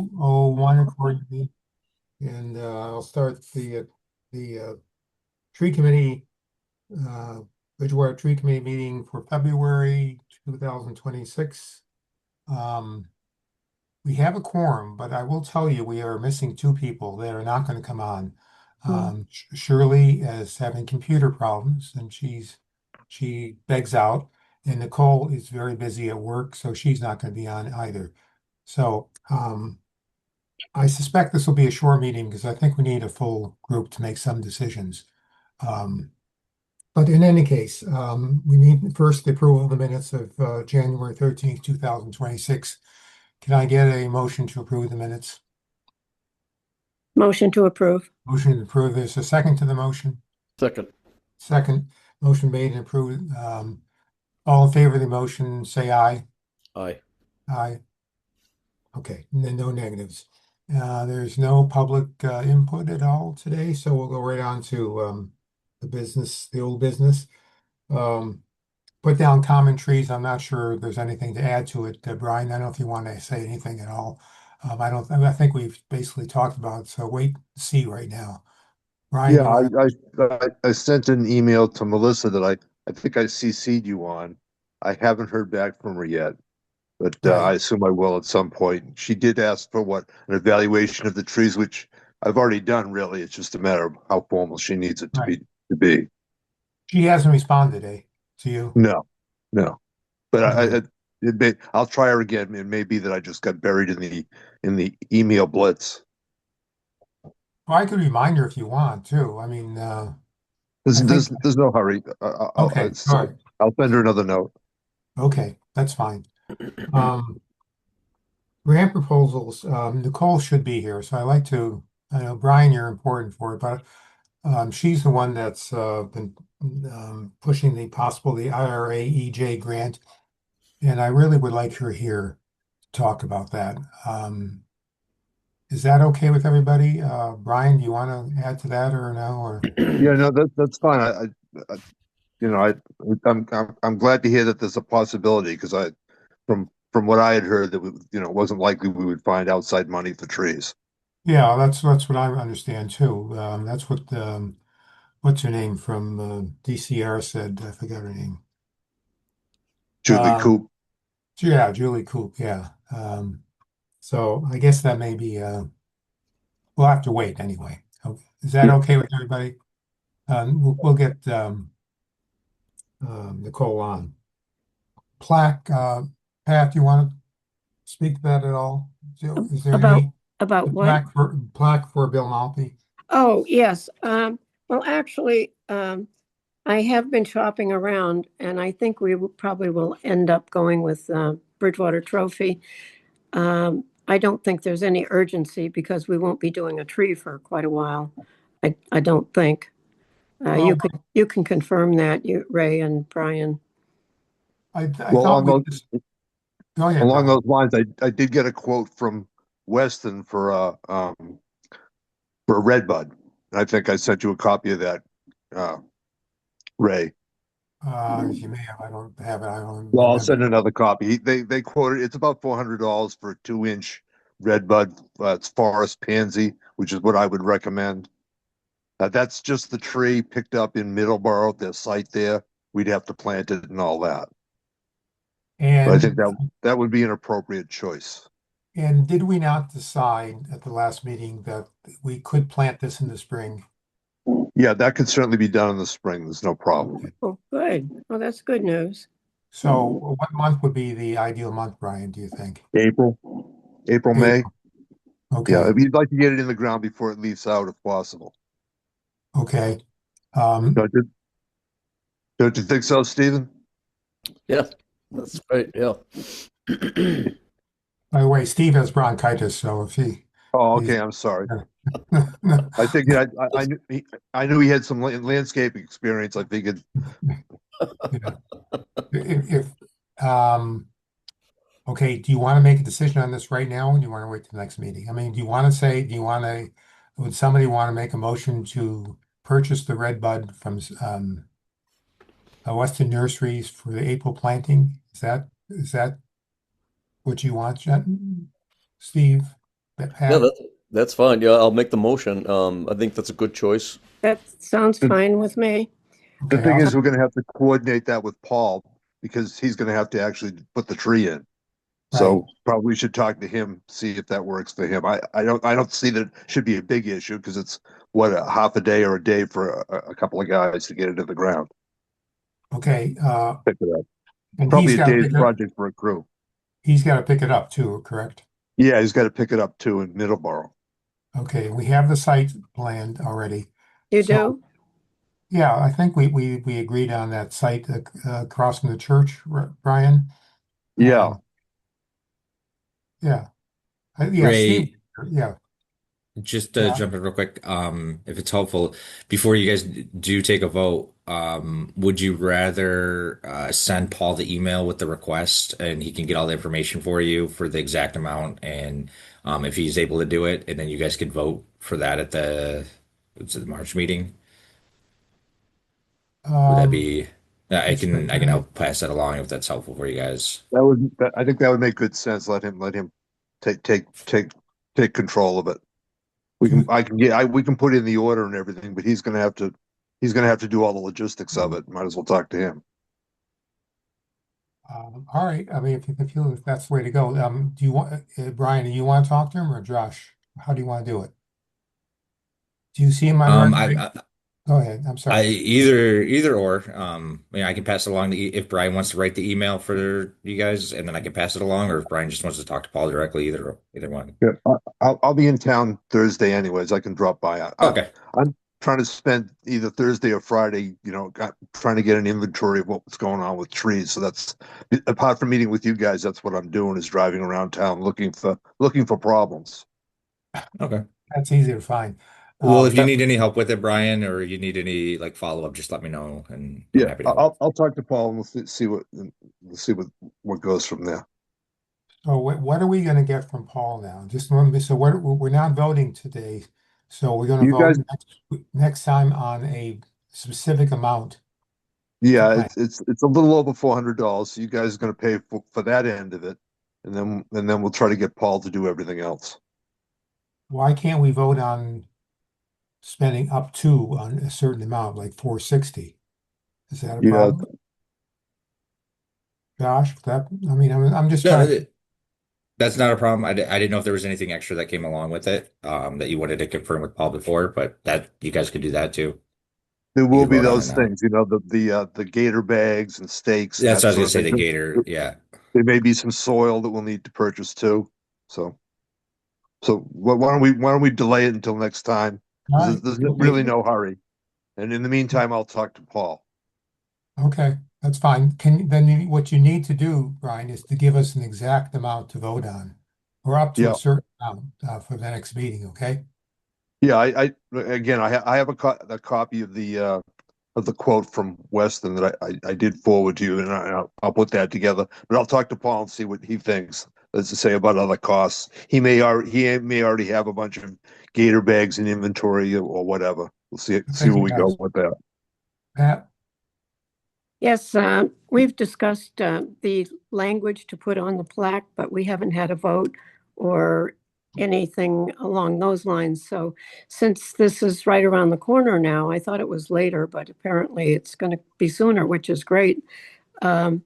1 accordingly. And I'll start the tree committee, uh, Bridgewater Tree Committee meeting for February 2026. We have a quorum, but I will tell you, we are missing two people that are not going to come on. Hmm. Shirley is having computer problems and she begs out, and Nicole is very busy at work, so she's not going to be on either. So I suspect this will be a short meeting because I think we need a full group to make some decisions. Um, but in any case, we need first the approval of the minutes of January 13th, 2026. Can I get a motion to approve the minutes? Motion to approve. Motion to approve. There's a second to the motion. Second. Second, motion made and approved. All in favor of the motion, say aye. Aye. Aye. Okay, and then no negatives. There's no public input at all today, so we'll go right on to the old business. Um, Put down common trees. I'm not sure if there's anything to add to it. Brian, I don't know if you want to say anything at all. I think we've basically talked about it, so wait and see right now. Brian, Yeah, you want I sent an email to Melissa that I think I CC'd you on. I haven't heard back from her yet, but Right. I assume I will at some point. She did ask for an evaluation of the trees, which I've already done. Really, it's just a matter of how formal she needs it to Right. be. To be. She hasn't responded, to you? No, no. But Um, I'll try her again. It may be that I just got buried in the email blitz. well, I could remind her if you want too. I mean, There's I think, there's no hurry. okay, all right. I'll send her another note. Okay, that's fine. Um, Grant proposals, Nicole should be here, so I know Brian, you're important for it, but she's the one that's been pushing the IRA EJ grant, and I really would like her here to talk about that. Is that okay with everybody? Brian, do you want to add to that or no? Or Yeah, no, that's fine. I you know, I'm glad to hear that there's a possibility because from what I had heard that it wasn't likely we would find outside money for trees. yeah, that's what I understand too. That's what what's her name from DCR said. I forgot her name. Julie Um, Coop. yeah, Julie Coop. Yeah. So I guess that may be. We'll have to wait anyway. Okay. Is that Yeah. okay with everybody? We'll get Nicole on. Plaque. Pat, you want to speak to that at all? Is there About any about what? plaque for Bill Malpe? Oh, yes. Well, actually, I have been shopping around, and I think probably will end up going with Bridgewater Trophy. I don't think there's any urgency because we won't be doing a tree for quite a while. I don't think. Well, You can confirm that, Ray and Brian. I Well, thought we just go ahead, along Brian. those lines, I did get a quote from Weston for a red bud. I think I sent you a copy of that, uh, Ray. You may have. I don't have it. I don't Well, I'll remember. send another copy. They quoted it's about $400 for a 2-inch red bud. It's forest pansy, which is what I would recommend. That's just the tree picked up in Middleborough, their site there. We'd have to plant it and all that. But I think And that would be an appropriate choice. and did we not decide at the last meeting that we could plant this in the spring? Yeah, that could certainly be done in the spring. There's no problem. Oh, good. Well, that's good news. So what month would be the ideal month, Brian, do you think? April, May. April. Yeah, Okay. if you'd like to get it in the ground before it leaves out, if possible. Okay. Um, Don't you think so, Stephen? Yeah, that's right. Yeah. by the way, Steve has bronchitis, so if Oh, he's okay. I'm sorry. I think I knew he had some landscape experience. I figured. yeah. If okay, do you want to make a decision on this right now, or do you want to wait till the next meeting? I mean, would somebody want to make a motion to purchase the red bud from Weston Nurseries for the April planting? Is that what you want, Steve? Yeah, Pat? that's fine. Yeah, I'll make the motion. I think that's a good choice. That sounds The, fine with me. the Okay, thing is, we're gonna have to coordinate that with Paul because he's gonna have to actually put the tree in. right. So probably should talk to him, see if that works for him. I don't see that it should be a big issue because it's what, a half a day or a day for a couple of guys to get it to the ground. Okay, Pick it up. and Probably a day's project for a crew. he's got to pick it up too, correct? Yeah, he's got to pick it up too in Middleborough. Okay, we have the site planned already. You So, do? yeah, I think we agreed on that site across from the church, Brian. Yeah, Um, yeah, yeah, Steve. Ray, Yeah, just yeah. jump in real quick, if it's helpful, before you guys do take a vote, would you rather send Paul the email with the request and he can get all the information for you for the exact amount and if he's able to do it, and then you guys could vote for that at the March meeting? Would that be, I That's can right. I can help pass that along if that's helpful for you guys. I think that would make good sense. Let him take control of it. We can put in the order and everything, but he's gonna have to do all the logistics of it. Might as well talk to him. All right. I mean, if you feel if that's the way to go, do you want Brian? Do you want to talk to him or Josh? How do you want to do it? Do you see him on Um, record? I, Go ahead. I'm I sorry. either or. I can pass along if Brian wants to write the email for you guys, and then I can pass it along, or if Brian just wants to talk to Paul directly, either one. Yeah, I'll be in town Thursday anyways. I can drop by. Okay. I'm trying to spend either Thursday or Friday, trying to get an inventory of what's going on with trees. So that's, apart from meeting with you guys, that's what I'm doing, is driving around town looking for problems. Okay. That's easy to find. Well, if you Yeah. need any help with it, Brian, or you need any like follow up, just let me know, and I'm Yeah, happy to help. I'll talk to Paul and we'll see what goes from there. So what are we going to get from Paul now? Just remember, so we're not voting today. So we're going to You vote guys, next time on a specific amount. yeah, Right. it's a little over $400. So you guys are going to pay for that end of it, and then we'll try to get Paul to do everything else. Why can't we vote on spending up to on a certain amount, like 460? Is that a Yeah, problem? Josh, I mean, I'm just No, trying to, that's not a problem. I didn't know if there was anything extra that came along with it, that you wanted to confirm with Paul before, but that you guys could do that too. there You will could be vote on it those now. things, the gator bags and stakes and That's that what I was sort gonna of say, the thing. Gator. Yeah. There may be some soil that we'll need to purchase too. So why don't we delay it until next time? all 'Cause right, there's okay, really no hurry. And in the meantime, I'll talk to Paul. okay, that's fine. What you need to do, Brian, is to give us an exact amount to vote on, or up to Yeah, a certain amount, for the next meeting, okay? yeah. I have a copy of the quote from Weston that I did forward to you, and I'll put that together. But I'll talk to Paul and see what he thinks. As to say about other costs, he may already have a bunch of gator bags in inventory or whatever. We'll see I see think where he we go does. with that. Pat? Yes, we've discussed the language to put on the plaque, but we haven't had a vote or anything along those lines. So since this is right around the corner now, I thought it was later, but apparently it's going to be sooner, which is great. Um,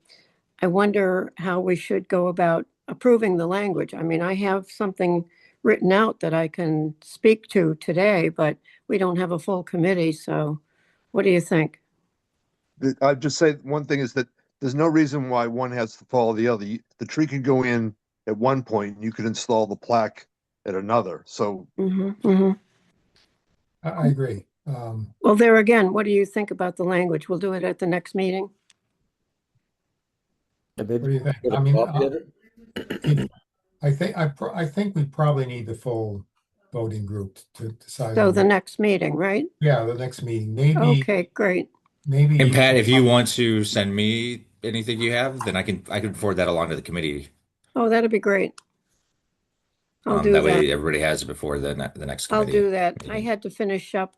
I wonder how we should go about approving the language. I mean, I have something written out that I can speak to today, but we don't have a full committee. So what do you think? I'd just say one thing is that there's no reason why one has to follow the other. The tree could go in at one point, and you could install the plaque at another. So Mhm, mhm. I agree. Well, there again, what do you think about the language? We'll do it at the next meeting. And What do you maybe think? get I a mean, copy of it. I think we probably need the full voting group to decide So on the what. next meeting, right? Yeah, the next meeting, maybe, Okay, great. maybe And you Pat, can if you want to send me anything you have, then I can forward that along to the committee. Oh, that'd be great. I'll do That that. way everybody has it before the next I'll committee do that. I meeting. had to finish up,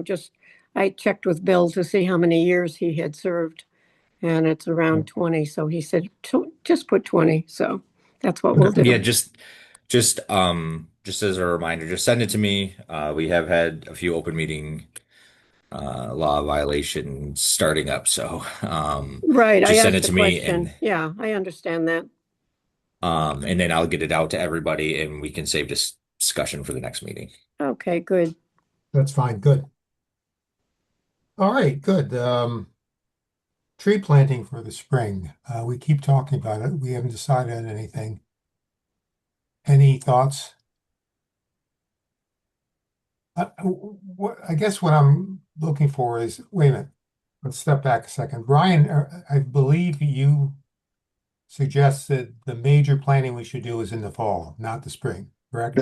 just, I checked with Bill to see how many years he had served, and it's around 20. So he said, Just put 20." So that's what we'll Okay. Yeah, do. Just as a reminder, just send it to me. We have had a few open meeting law violations starting up, so Right, I just send asked it the to me, question. Yeah, I understand that. and then I'll get it out to everybody, and we can save this discussion for the next meeting. Okay, good. That's fine, good. All right, good. Tree planting for the spring. We keep talking about it. We haven't decided on anything. Any thoughts? I guess what I'm looking for is, wait a minute, let's step back a second. Brian, I believe you suggested the major planting we should do is in the fall, not the spring, correct?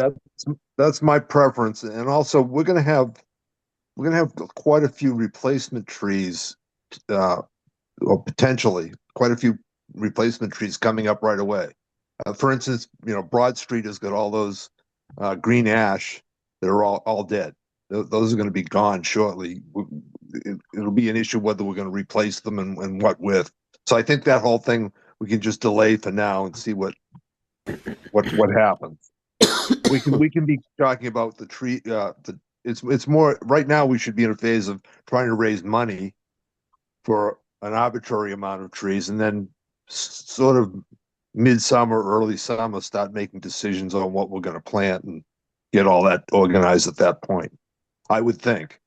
That's my preference. And also we're gonna have quite a few replacement trees, uh, or potentially quite a few replacement trees coming up right away. For instance, Broad Street has got all those green ash that are all dead. Those are going to be gone shortly. It'll be an issue whether we're going to replace them and what with. So I think that whole thing we can just delay for now and see what happens. We can be talking about the tree. It's more right now. We should be in a phase of trying to raise money for an arbitrary amount of trees, and then sort of midsummer, early summer, start making decisions on what we're going to plant and get all that organized at that point. I would think.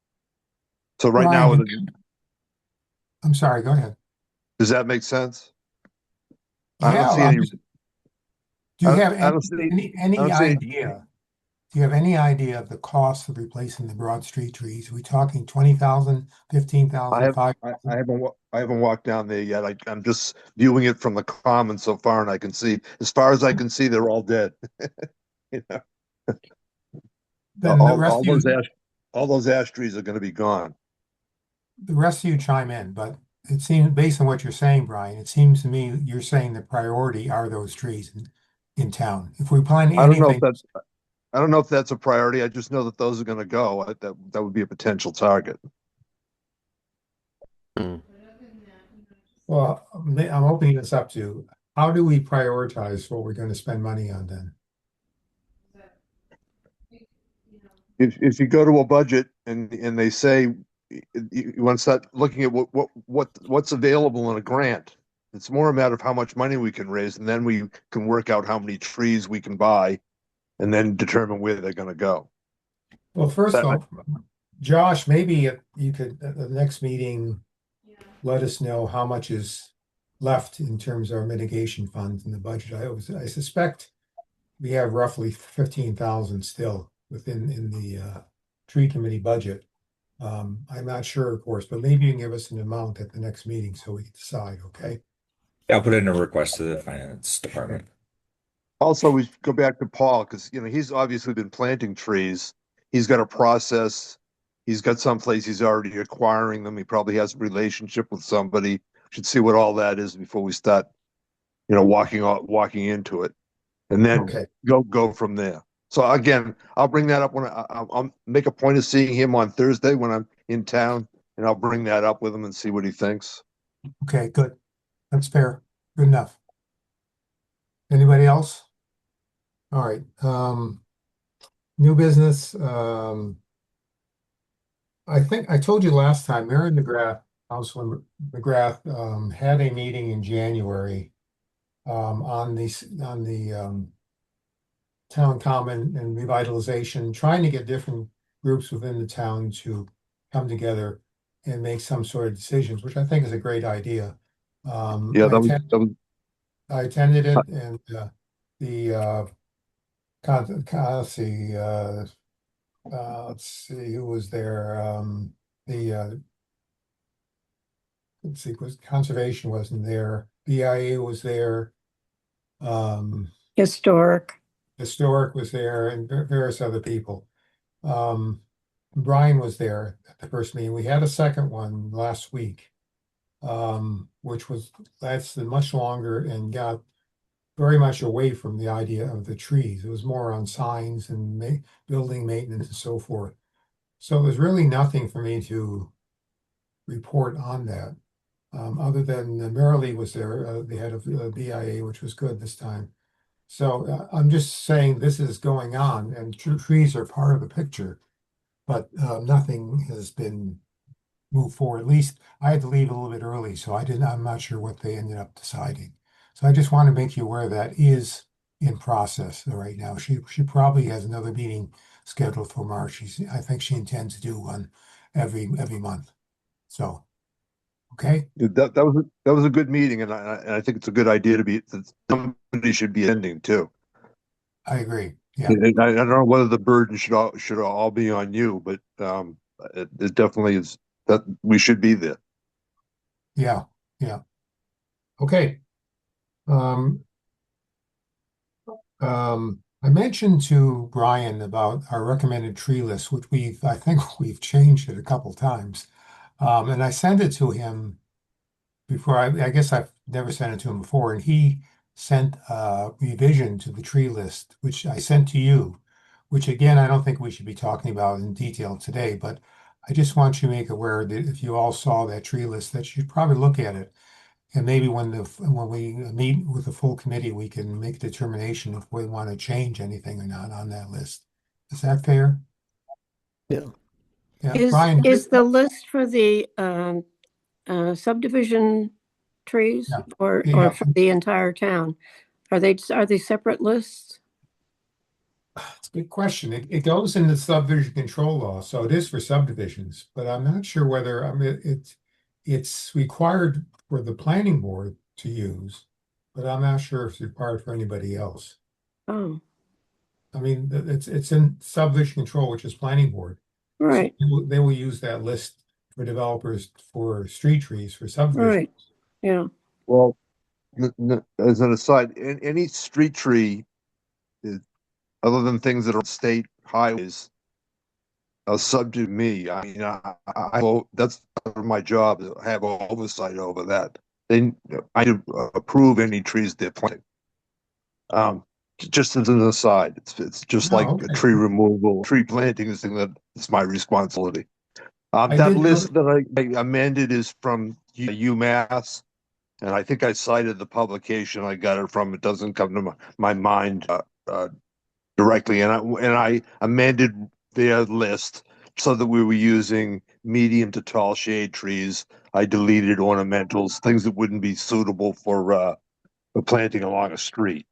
So right now, Brian, I'm sorry, go ahead. does that make sense? I Yeah, don't see any. do you have I don't see. I any don't see any. idea? Do you have any idea of the cost of replacing the Broad Street trees? Are we talking 20,000, 15,000, I haven't walked down there yet. I'm just viewing it from the common so far, and I can see, as far as I can see, they're all dead. You know, Then the rest all of you, all those ash trees are going to be gone. the rest of you chime in, but it seems, based on what you're saying, Brian, it seems to me you're saying the priority are those trees in town. If we plan I don't know if anything, that's I don't know if that's a priority. I just know that those are going to go. That would be a potential target. Hmm. well, I'm opening this up to, how do we prioritize what we're going to spend money on then? If you go to a budget and they say you want to start looking at what's available in a grant, it's more a matter of how much money we can raise, and then we can work out how many trees we can buy, and then determine where they're going to go. Well, first That- off, Josh, maybe you could, at the next meeting, let us know how much is left in terms of our mitigation funds in the budget. I suspect we have roughly 15,000 still in the tree committee budget. I'm not sure, of course, but maybe you can give us an amount at the next meeting so we can decide, okay? I'll put in a request to the finance department. Also, we go back to Paul because he's obviously been planting trees. He's got a process. He's got someplace he's already acquiring them. He probably has a relationship with somebody. Should see what all that is before we start, walking into it, and then Okay, go from there. So again, I'll bring that up when I'll make a point of seeing him on Thursday when I'm in town, and I'll bring that up with him and see what he thinks. okay, good. That's fair. Good enough. Anybody else? All right, new business, I think I told you last time, Mary McGrath, Councilor McGrath, had a meeting in January, on the town common and revitalization, trying to get different groups within the town to come together and make some sort of decisions, which I think is a great idea. Yeah, I attended it, and the let's see, let's see who was there. The let's see, conservation wasn't there. BIA was there. Historic. Historic was there, and various other people. Brian was there at the first meeting. We had a second one last week, which lasted much longer and got very much away from the idea of the trees. It was more on signs and building maintenance and so forth. So there's really nothing for me to report on that, other than Marilee was there, the head of the BIA, which was good this time. So I'm just saying this is going on, and trees are part of the picture, but nothing has been moved forward. At least I had to leave a little bit early, so I'm not sure what they ended up deciding. So I just want to make you aware that is in process right now. She probably has another meeting scheduled for March. I think she intends to do one every month. So, okay, That was a good meeting, and I think it's a good idea that somebody should be ending too. I agree. Yeah, And I don't know whether the burden should all be on you, but it definitely is that we should be there. yeah, yeah. Okay. Um, I mentioned to Brian about our recommended tree list, which I think we've changed it a couple times. And I sent it to him before. I guess I've never sent it to him before, and he sent a revision to the tree list, which I sent to you, which again, I don't think we should be talking about in detail today, but I just want you to make aware that if you all saw that tree list, that you should probably look at it. And maybe when we meet with the full committee, we can make a determination if we want to change anything or not on that list. Is that fair? Yeah. Yeah, Is Brian. is the list for the subdivision trees Yeah, or yeah. for the entire town? Are they separate lists? It's a good question. It goes in the subdivision control law, so it is for subdivisions, but I'm not sure whether, I mean, it's required for the planning board to use, but I'm not sure if it's required for anybody else. Oh, I mean, it's in subdivision control, which is planning board. So right, they will use that list for developers for street trees for subdivisions. right. Yeah. Well, as an aside, any street tree, is, other than things that are state highways, are subject to me. I mean, that's part of my job to have oversight over that. Then I approve any trees they're planting. Just as an aside, it's just like Oh, a okay. tree removal, tree planting is thing that it's my responsibility. I That did know, list that I amended is from UMass, and I think I cited the publication I got it from. It doesn't come to my mind directly, and I amended their list so that we were using medium to tall shade trees. I deleted ornamentals, things that wouldn't be suitable for planting along a street.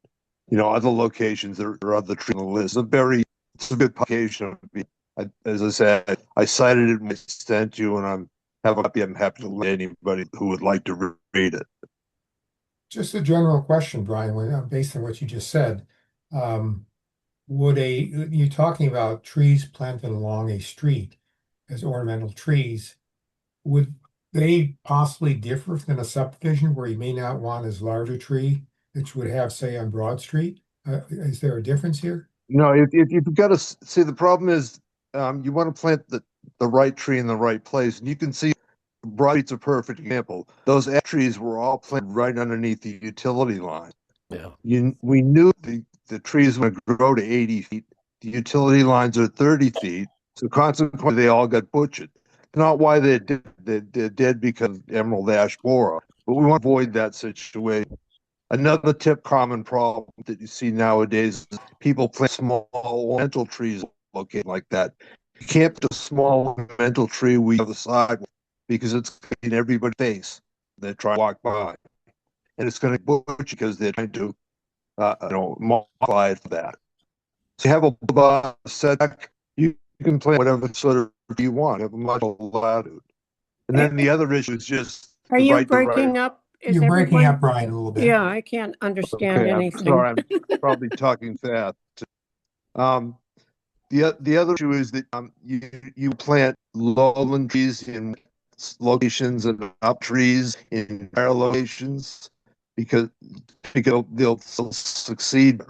Other locations there are other trees on the list. It's a good publication. As I said, I cited it and I sent you, and have a copy. I'm happy to let anybody who would like to read it. just a general question, Brian, based on what you just said. Um, you're talking about trees planted along a street as ornamental trees. Would they possibly differ than a subdivision where you may not want as large a tree that you would have, say, on Broad Street? Is there a difference here? If you've got to see, the problem is you want to plant the right tree in the right place, and you can see Broad Street's a perfect example. Those ash trees were all planted right underneath the utility line. Yeah. We knew the trees would grow to 80 feet. The utility lines are 30 feet, so consequently they all got butchered. Not why they're dead. They're dead because of emerald ash borer, but we want to avoid that situation. Another common problem that you see nowadays is people plant small ornamental trees located like that. You can't put a small ornamental tree where you have the sidewalk because it's in everybody's face. They try to walk by, and it's going to butcher because they're trying to, modify it for that. So you have a setback. You can plant whatever sort of you want. You have a much latitude. And then the other issue is just Are the you right to breaking up? Is You're breaking everyone? up, Brian, a little bit. Yeah, I can't understand Okay, I'm anything. sorry. I'm probably talking fast. Um, the other issue is that you plant lowland trees in locations and up trees in higher locations because they'll succeed.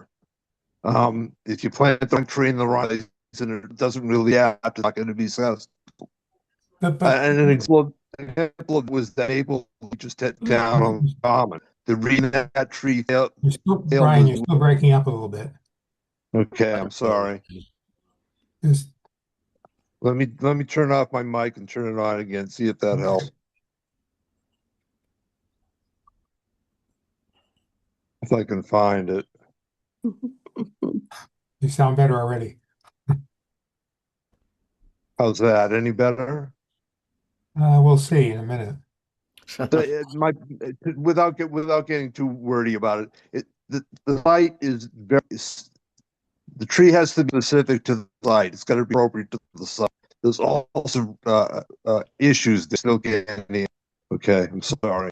If you plant the tree in the right place and it doesn't really adapt, it's not going to be successful. But And an example was that maple we just hit down on common. The reason that tree failed Brian, was you're still breaking up a little bit. okay. I'm sorry. Just Let me turn off my mic and turn it on again. See if that helps. If I can find it. You sound better already. How's that? Any better? We'll see in a minute. Without getting too wordy about it, the site is the tree has to be specific to the site. It's got to be appropriate to the site. There's also issues that still getting in. Okay, I'm sorry.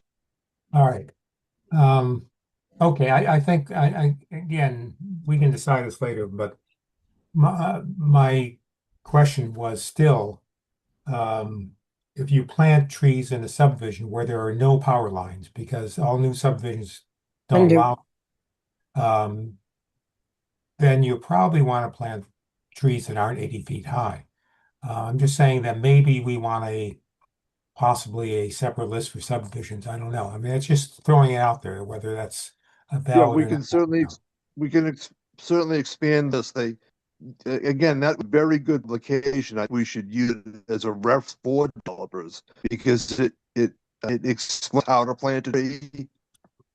All right. Okay, I think again, we can decide this later, but my question was still, if you plant trees in a subdivision where there are no power lines, because all new subdivisions don't Undo. allow, then you probably want to plant trees that aren't 80 feet high. I'm just saying that maybe we want possibly a separate list for subdivisions. I don't know. I mean, it's just throwing it out there, whether that's a Yeah, valid we or can not. certainly certainly expand this. Again, that very good location. We should use it as a ref for developers because it explains how to plant a tree,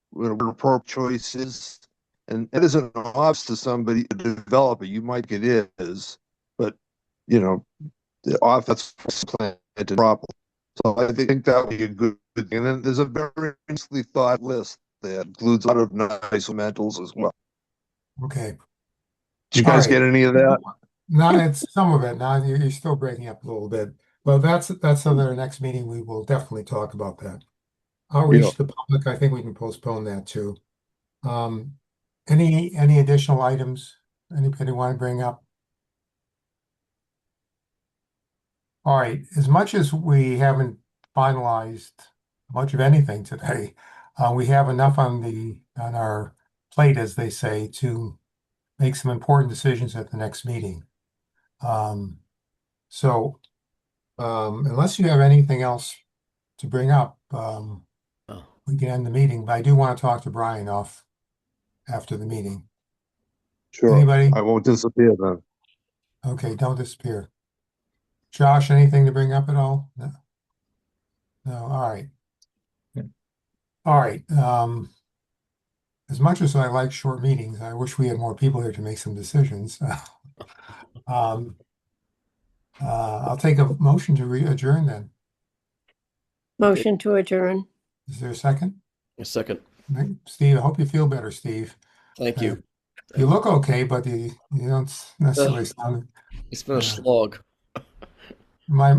what appropriate choices, and it isn't obvious to somebody, a developer. You might think it is, but you know, the office planted properly. So I think that would be a good thing. And then there's a very nicely thought list that includes a lot of nice mentals as well. Okay. Did you All guys right. get any of that? No, it's some of it. Now you're still breaking up a little bit. Well, that's on our next meeting. We will definitely talk about that. Outreach to the public, I think we can postpone that too. Um, any additional items anybody want to bring up? All right, as much as we haven't finalized much of anything today, we have enough on our plate, as they say, to make some important decisions at the next meeting. So unless you have anything else to bring up, Oh. we can end the meeting, but I do want to talk to Brian after the meeting. Sure. Anybody? I won't disappear then. Okay, don't disappear. Josh, anything to bring up at all? No. No, all right. Yeah. All right. As much as I like short meetings, I wish we had more people here to make some decisions. I'll take a motion to adjourn then. Motion to adjourn. Is there a second? A second. Steve, I hope you feel better, Steve. Thank you. You look okay, but you don't necessarily sound. It's been a slog. My